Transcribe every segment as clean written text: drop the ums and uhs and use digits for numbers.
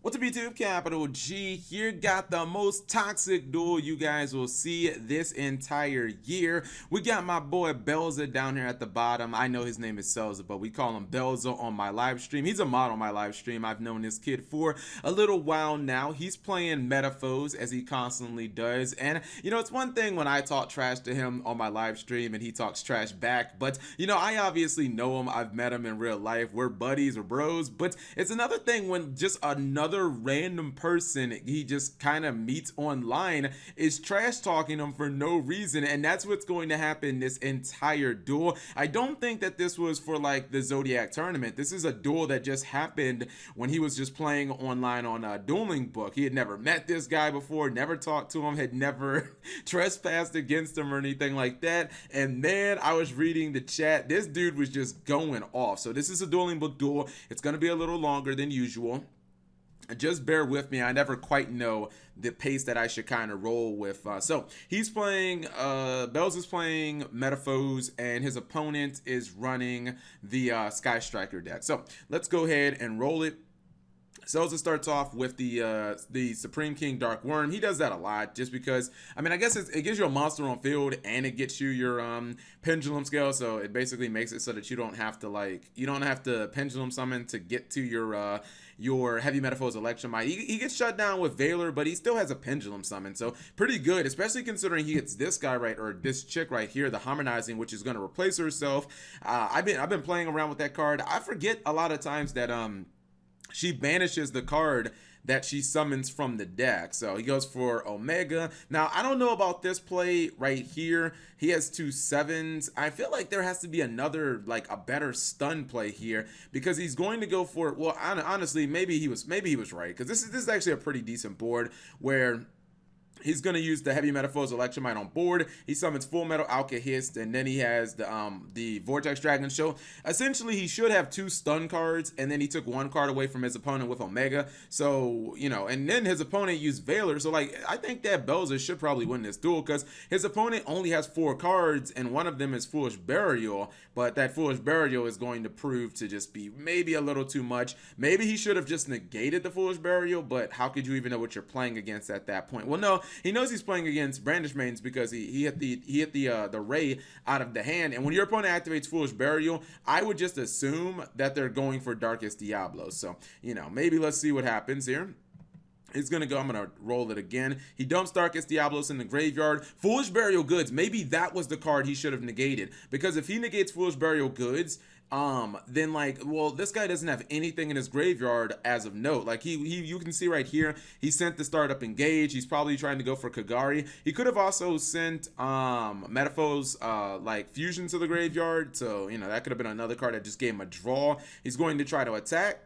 What's up, YouTube? Capital G here. Got the most toxic duel you guys will see this entire year. We got my boy Belza down here at the bottom. I know his name is Selza, but we call him Belza on my live stream. He's a mod on my live stream. I've known this kid for a little while now. He's playing metaphors as he constantly does. And, you know, it's one thing when I talk trash to him on my live stream and he talks trash back. But, you know, I obviously know him. I've met him in real life. We're buddies or bros. But it's another thing when just another random person he just kind of meets online is trash talking him for no reason, and that's what's going to happen this entire duel. I don't think that this was for like the Zodiac tournament. This is a duel that just happened when he was just playing online on a dueling book. He had never met this guy before, never talked to him, had never trespassed against him or anything like that. And then I was reading the chat. This dude was just going off. So this is a dueling book duel. It's going to be a little longer than usual. Just bear with me. I never quite know the pace that I should kind of roll with. So he's playing, Bells is playing Metaphors, and his opponent is running the Sky Striker deck. So let's go ahead and roll it. Selza starts off with the Supreme King Dark Worm. He does that a lot just because, I mean, I guess it gives you a monster on field and it gets you your pendulum scale. So it basically makes it so that you don't have to pendulum summon to get to your heavy metaphors election might. He gets shut down with Valor, but he still has a pendulum summon. So pretty good, especially considering he gets this guy right, or this chick right here, the harmonizing, which is going to replace herself. I've been playing around with that card. I forget a lot of times that she banishes the card that she summons from the deck. So he goes for Omega. Now, I don't know about this play right here. He has 2 7s. I feel like there has to be another, like a better stun play here, because he's going to go for, well, honestly, maybe he was right, because this is actually a pretty decent board where he's going to use the Heavy Metaphors Electromite on board. He summons Full Metal Alkahest, and then he has the Vortex Dragon Show. Essentially, he should have 2 stun cards, and then he took 1 card away from his opponent with Omega. So, you know, and then his opponent used Valor. So, like, I think that Belza should probably win this duel, because his opponent only has 4 cards, and one of them is Foolish Burial. But that Foolish Burial is going to prove to just be maybe a little too much. Maybe he should have just negated the Foolish Burial, but how could you even know what you're playing against at that point? Well, no. He knows he's playing against Brandish Mains because he hit the Ray out of the hand. And when your opponent activates Foolish Burial, I would just assume that they're going for Darkest Diablo. So, you know, maybe let's see what happens here. He's going to go, I'm going to roll it again. He dumps Darkest Diablos in the graveyard. Foolish Burial Goods, maybe that was the card he should have negated. Because if he negates Foolish Burial Goods, then like, well, this guy doesn't have anything in his graveyard as of note. Like you can see right here, he sent the Startup Engage. He's probably trying to go for Kagari. He could have also sent Metaphors like Fusion to the graveyard. So, you know, that could have been another card that just gave him a draw. He's going to try to attack.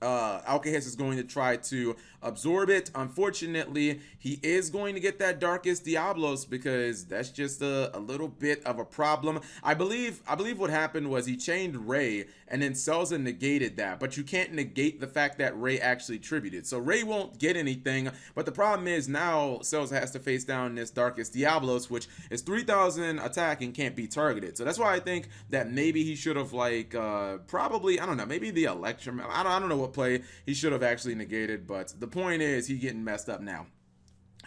Alkahest is going to try to absorb it. Unfortunately, he is going to get that Darkest Diablos because that's just a little bit of a problem. I believe what happened was he chained Ray and then Selza negated that, but you can't negate the fact that Ray actually tributed. So Ray won't get anything, but the problem is now Selza has to face down this Darkest Diablos, which is 3,000 attack and can't be targeted. So that's why I think that maybe he should have like probably, I don't know, maybe the Electrum, I don't know what play he should have actually negated, but the point is he's getting messed up now.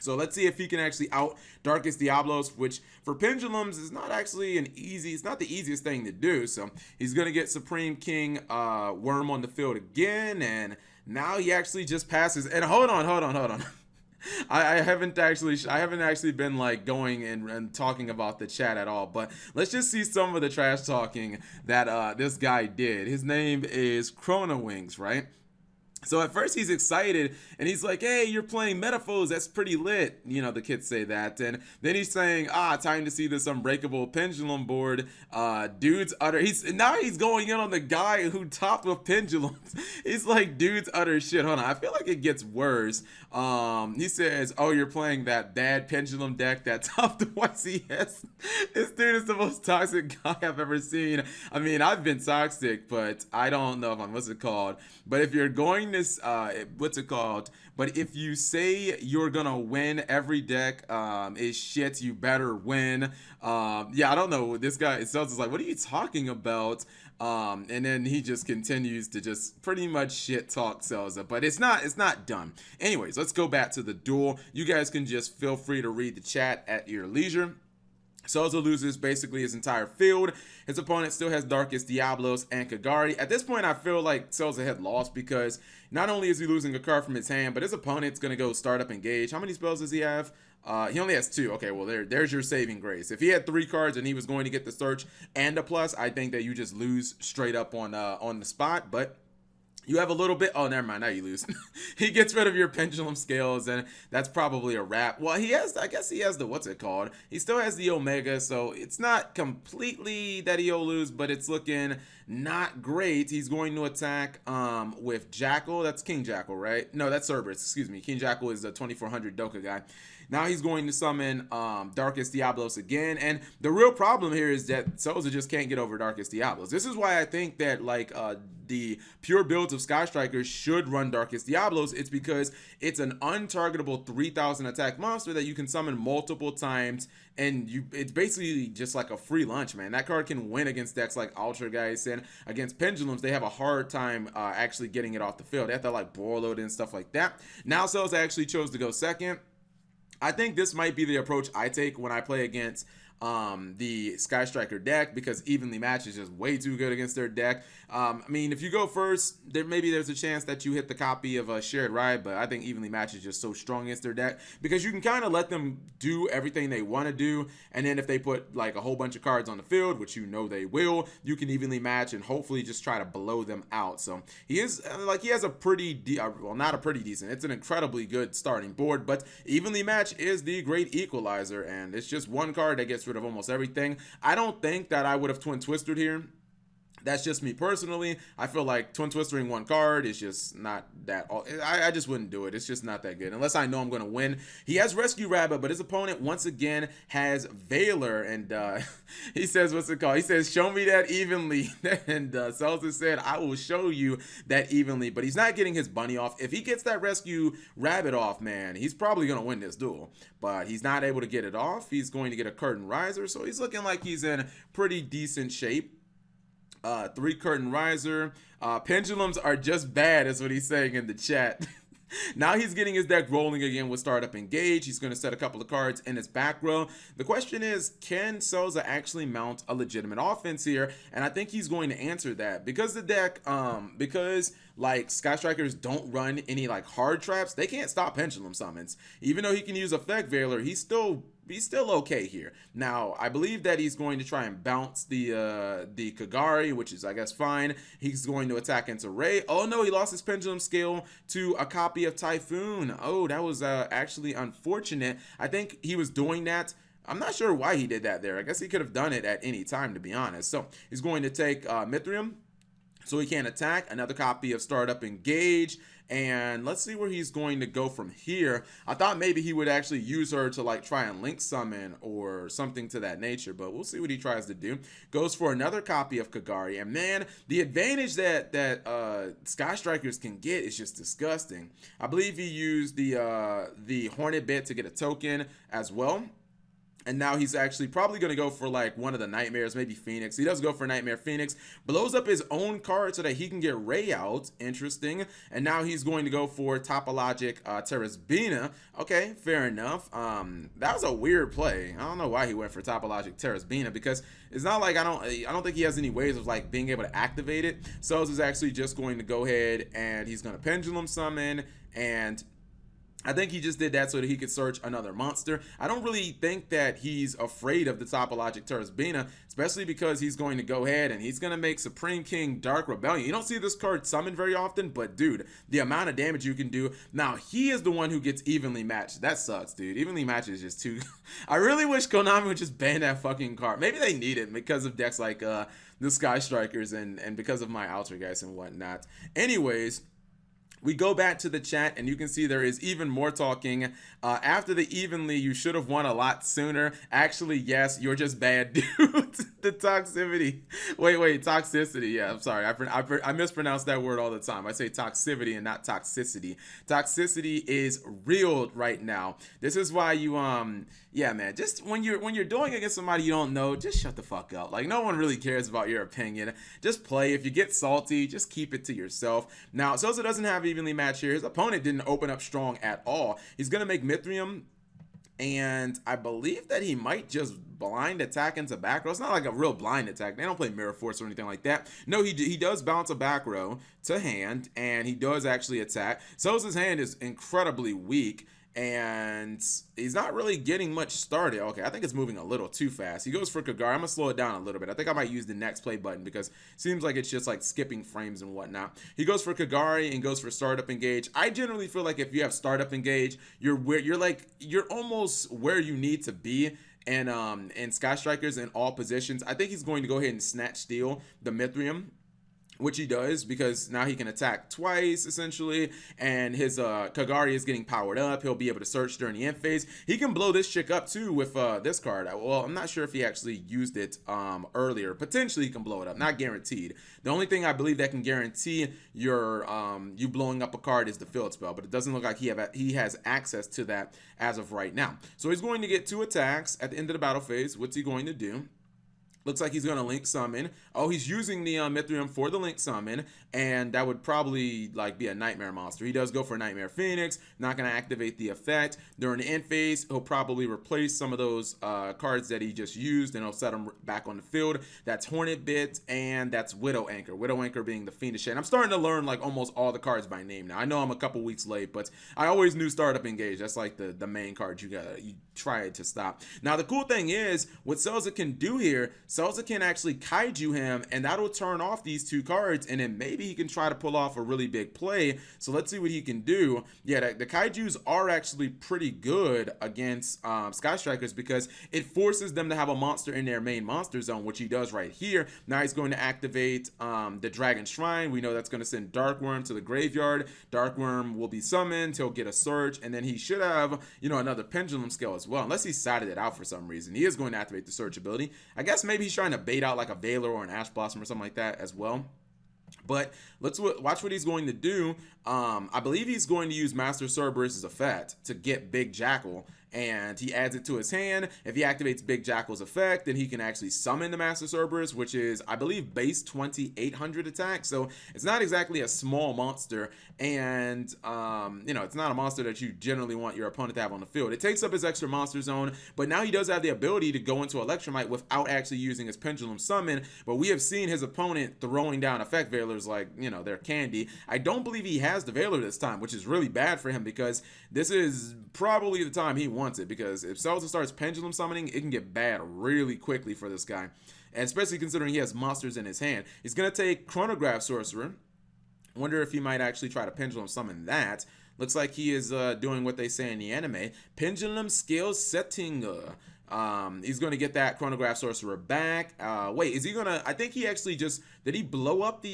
So let's see if he can actually out Darkest Diablos, which for Pendulums is not actually it's not the easiest thing to do. So he's going to get Supreme King Worm on the field again, and now he actually just passes. And hold on. I haven't actually been like going and talking about the chat at all, but let's just see some of the trash talking that this guy did. His name is Chrono Wings, right? So at first he's excited and he's like, hey, you're playing Metaphors, that's pretty lit. You know, the kids say that. And then he's saying, time to see this unbreakable pendulum board. He's going in on the guy who topped with pendulums. He's like, dude's utter shit. Hold on, I feel like it gets worse. He says, oh, you're playing that bad pendulum deck that topped the YCS. This dude is the most toxic guy I've ever seen. I mean, I've been toxic, but I don't know if I'm, what's it called? But if you're going this, what's it called? But if you say you're gonna win every deck is shit, you better win. Yeah, I don't know. This guy itself is like, what are you talking about? And then he just continues to just pretty much shit talk Celsa, but it's not done. Anyways, let's go back to the duel. You guys can just feel free to read the chat at your leisure. Celsa loses basically his entire field. His opponent still has Darkest Diablos and Kagari. At this point, I feel like Celsa had lost because not only is he losing a card from his hand, but his opponent's going to go start up Engage. How many spells does he have? He only has 2. Okay, well, there's your saving grace. If he had 3 cards and he was going to get the search and a plus, I think that you just lose straight up on the spot, but you have a little bit. Oh, never mind. Now you lose. He gets rid of your pendulum scales, and that's probably a wrap. Well, he has, I guess he has the, what's it called? He still has the Omega, so it's not completely that he'll lose, but it's looking not great. He's going to attack with Jackal. That's King Jackal, right? No, that's Cerberus. Excuse me. King Jackal is the 2400 Doka guy. Now he's going to summon Darkest Diablos again, and the real problem here is that Celsa just can't get over Darkest Diablos. This is why I think that like the pure builds of Sky Strikers should run Darkest Diablos. It's because it's an untargetable 3000 attack monster that you can summon multiple times, and it's basically just like a free lunch, man. That card can win against decks like Altergeist, and against Pendulums they have a hard time actually getting it off the field. They have to like boil it and stuff like that. Now Celsa actually chose to go second. I think this might be the approach I take when I play against the Sky Striker deck, because Evenly Matched is just way too good against their deck. I mean, if you go first, maybe there's a chance that you hit the copy of a Shared Ride, but I think Evenly Matched is just so strong against their deck because you can kind of let them do everything they want to do, and then if they put like a whole bunch of cards on the field, which you know they will, you can evenly match and hopefully just try to blow them out. So he is like, he has a pretty well, not a pretty decent, it's an incredibly good starting board, but Evenly Matched is the great equalizer, and it's just one card that gets rid of almost everything. I don't think that I would have Twin Twisted here. That's just me personally. I feel like Twin Twistering one card is just not that. I just wouldn't do it. It's just not that good unless I know I'm going to win. He has Rescue Rabbit, but his opponent once again has Veiler, and he says, what's it called? He says, show me that evenly. And Celsa said, I will show you that evenly, but he's not getting his bunny off. If he gets that Rescue Rabbit off, man, he's probably going to win this duel, but he's not able to get it off. He's going to get a Curtain Riser, so he's looking like he's in pretty decent shape. 3 Curtain Riser. Pendulums are just bad, is what he's saying in the chat. Now he's getting his deck rolling again with Startup Engage. He's going to set a couple of cards in his back row. The question is, can Celsa actually mount a legitimate offense here? And I think he's going to answer that because the deck, because like Sky Strikers don't run any like hard traps, they can't stop Pendulum summons. Even though he can use Effect Veiler, he's still okay here. Now, I believe that he's going to try and bounce the Kagari, which is, I guess, fine. He's going to attack into Ray. Oh, no, he lost his Pendulum Scale to a copy of Typhoon. Oh, that was actually unfortunate. I think he was doing that. I'm not sure why he did that there. I guess he could have done it at any time, to be honest. So, he's going to take Mithrium, so he can't attack. Another copy of Startup Engage. And let's see where he's going to go from here. I thought maybe he would actually use her to like try and link summon or something to that nature, but we'll see what he tries to do. Goes for another copy of Kagari, and man, the advantage that Sky Strikers can get is just disgusting. I believe he used the Hornet Bit to get a token as well. And now he's actually probably going to go for like one of the Nightmares, maybe Phoenix. He does go for Nightmare Phoenix, blows up his own card so that he can get Ray out. Interesting. And now he's going to go for Topologic Terrasbina. Okay, fair enough. That was a weird play. I don't know why he went for Topologic Terrasbina, because it's not like I don't think he has any ways of like being able to activate it. So is actually just going to go ahead and he's going to Pendulum Summon, and I think he just did that so that he could search another monster. I don't really think that he's afraid of the Topologic Terrasbina, especially because he's going to go ahead and he's going to make Supreme King Dark Rebellion. You don't see this card summoned very often, but dude, the amount of damage you can do. Now, he is the one who gets Evenly Matched. That sucks, dude. Evenly Matched is just too... I really wish Konami would just ban that fucking card. Maybe they need it because of decks like the Sky Strikers and because of my Altergeist and whatnot. Anyways, We go back to the chat and you can see there is even more talking. After the evenly, you should have won a lot sooner. Actually, yes, you're just bad, dude. The toxicity. Wait, toxicity. Yeah, I'm sorry. I mispronounce that word all the time. I say toxicity and not toxicity. Toxicity is real right now. This is why you yeah, man, just when you're doing against somebody you don't know, just shut the fuck up. Like, no one really cares about your opinion. Just play. If you get salty, just keep it to yourself. Now, Sosa doesn't have evenly matched here. His opponent didn't open up strong at all. He's gonna make Mithrium, and I believe that he might just blind attack into back row. It's not like a real blind attack. They don't play Mirror Force or anything like that. No, he does bounce a back row to hand, and he does actually attack. Sosa's hand is incredibly weak, and he's not really getting much started. Okay, I think it's moving a little too fast. He goes for Kagari. I'm gonna slow it down a little bit. I think I might use the next play button because it seems like it's just like skipping frames and whatnot. He goes for Kagari and goes for startup engage. I generally feel like if you have startup engage, you're almost where you need to be. And Sky Strikers in all positions. I think he's going to go ahead and snatch steal the Mithrium, which he does, because now he can attack twice essentially, and his Kagari is getting powered up. He'll be able to search during the end phase. He can blow this chick up too with this card. Well, I'm not sure if he actually used it earlier. Potentially he can blow it up, not guaranteed. The only thing I believe that can guarantee your you blowing up a card is the field spell, but it doesn't look like he has access to that as of right now. So he's going to get 2 attacks at the end of the battle phase. What's he going to do? Looks like he's going to link summon. Oh, he's using the Mithrium for the link summon, and that would probably like be a nightmare monster. He does go for Nightmare Phoenix, not going to activate the effect. During the end phase, he'll probably replace some of those cards that he just used, and he'll set them back on the field. That's Hornet Bit, and that's Widow Anchor. Widow Anchor being the Fiendish Shade. I'm starting to learn like almost all the cards by name now. I know I'm a couple weeks late, but I always knew Startup Engage. That's like the main card you try to stop. Now, the cool thing is, what Selza can do here, Selza can actually kaiju him, and that'll turn off these 2 cards, and then maybe he can try to pull off a really big play. So let's see what he can do. Yeah, the kaijus are actually pretty good against Sky Strikers because it forces them to have a monster in their main monster zone, which he does right here. Now he's going to activate the Dragon Shrine. We know that's going to send Darkworm to the graveyard. Darkworm will be summoned. He'll get a search, and then he should have, another Pendulum Scale as well, unless he sided it out for some reason. He is going to activate the search ability. I guess maybe he's trying to bait out like a Valor or an Ash Blossom or something like that as well. But let's watch what he's going to do. I believe he's going to use Master Cerberus's effect to get Big Jackal, and he adds it to his hand. If he activates Big Jackal's effect, then he can actually summon the Master Cerberus, which is, I believe, base 2800 attack. So it's not exactly a small monster, and it's not a monster that you generally want your opponent to have on the field. It takes up his extra monster zone, but now he does have the ability to go into Electromite without actually using his Pendulum Summon. But we have seen his opponent throwing down effect Valors like, they're candy. I don't believe he has the Valor this time, which is really bad for him because this is probably the time he wants it, because if Selza starts Pendulum Summoning, it can get bad really quickly for this guy, and especially considering he has monsters in his hand. He's going to take Chronograph Sorcerer. Wonder if he might actually try to Pendulum Summon that. Looks like he is doing what they say in the anime, Pendulum Scale Setting. He's going to get that Chronograph Sorcerer back. Wait, is he going to, I think he actually just, did he blow up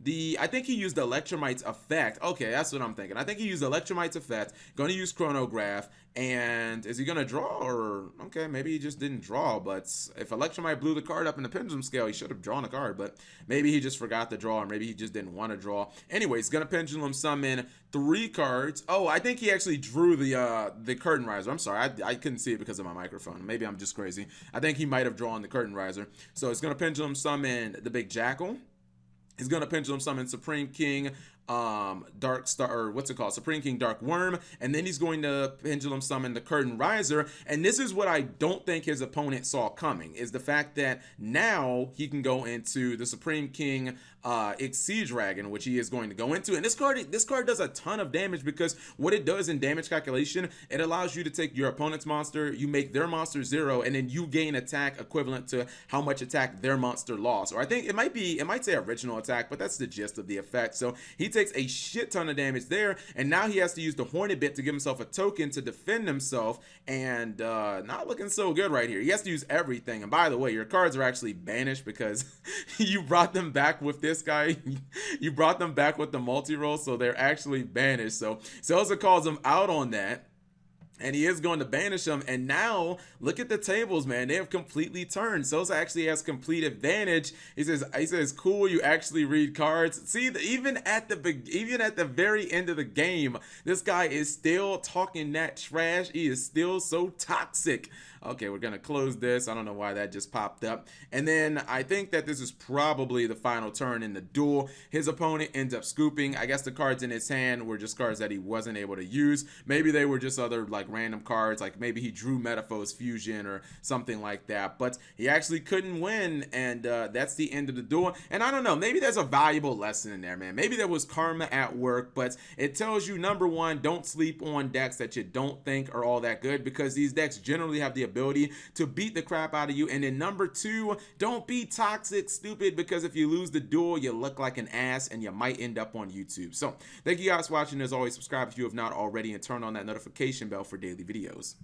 I think he used Electromite's effect. Okay, that's what I'm thinking. I think he used Electromite's effect, going to use Chronograph, and is he going to draw, or, okay, maybe he just didn't draw, but if Electromite blew the card up in the Pendulum Scale, he should have drawn a card, but maybe he just forgot to draw, or maybe he just didn't want to draw. Anyway, he's going to Pendulum Summon 3 cards. Oh, I think he actually drew the Curtain Riser. I'm sorry, I couldn't see it because of my microphone. Maybe I'm just crazy. I think he might have drawn the Curtain Riser. So it's going to Pendulum Summon the Big Jackal. He's going to Pendulum Summon Supreme King, Dark Star, or what's it called, Supreme King Dark Worm, and then he's going to Pendulum Summon the Curtain Riser. And this is what I don't think his opponent saw coming, is the fact that now he can go into the Supreme King Sea Dragon, which he is going to go into. And this card does a ton of damage, because what it does in damage calculation, it allows you to take your opponent's monster, you make their monster 0, and then you gain attack equivalent to how much attack their monster lost. Or I think it might say original attack, but that's the gist of the effect. So he takes a shit ton of damage there, and now he has to use the Hornet Bit to give himself a token to defend himself, and not looking so good right here. He has to use everything. And by the way, your cards are actually banished because you brought them back with this guy. You brought them back with the multi-roll, so they're actually banished. So Celsa calls him out on that, and he is going to banish him. And now look at the tables, man. They have completely turned. Sosa actually has complete advantage. He says, cool, you actually read cards. See, even at the very end of the game, this guy is still talking that trash. He is still so toxic. Okay, we're gonna close this. I don't know why that just popped up. And then I think that this is probably the final turn in the duel. His opponent ends up scooping. I guess the cards in his hand were just cards that he wasn't able to use. Maybe they were just other like random cards, like maybe he drew Metaphos Fusion or something like that. But he actually couldn't win, and that's the end of the duel. And I don't know, maybe there's a valuable lesson in there, man. Maybe there was karma at work, but it tells you, number one, don't sleep on decks that you don't think are all that good, because these decks generally have the ability to beat the crap out of you. And then number two, don't be toxic stupid, because if you lose the duel, you look like an ass and you might end up on YouTube. So thank you guys for watching. As always, subscribe if you have not already, and turn on that notification bell for daily videos.